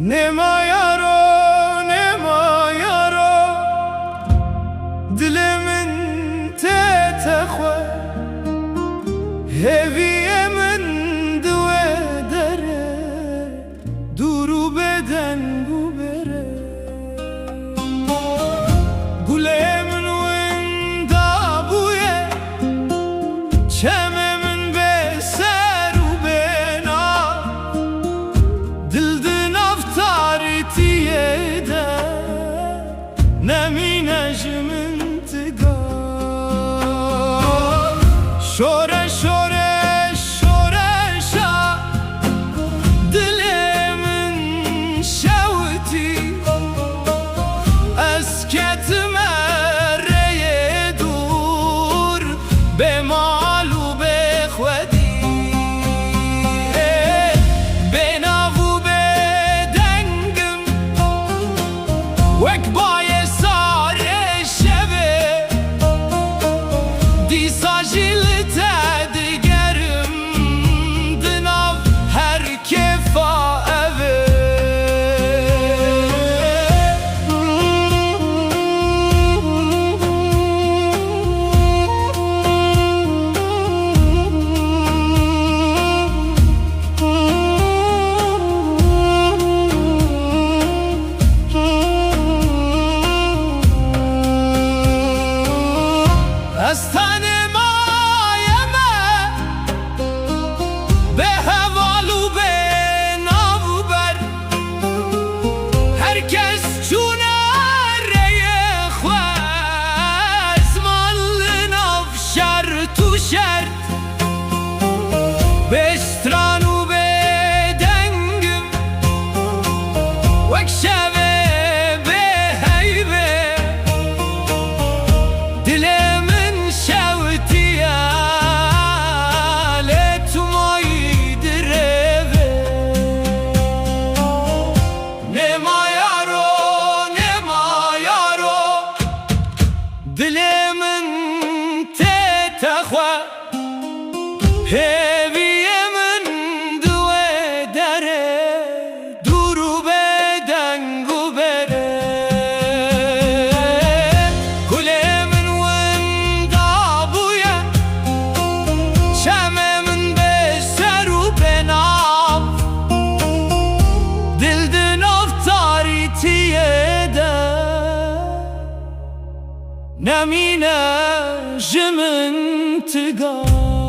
نما یارو نما یارو دل من تتخوى هوی من دوه دره دورو بدن بو بره گله من وین دابویه چمه من به سر و بنا دل دن افتارتیه ده نمینه جمن تگاه شوره شوره شوره شا دل من شوتی از کتم ره دور به مال و به خودی به ناو به دنگم وک بای سار شبه دیسا جلت دگرم دناو هر کفا اوه از تن مایمه به حوالو به ناو بر هر کس چونه ره خواست مال ناو شر تو شرط به اشترانو به دنگم وک شوه به هیبه دل دل من تتخوى هوی من دوه دره دورو به دنگو بره گل من ون دابویه چمه من به سر و به ناو دل دن افتاریتیه ده نمینه جمن تگاه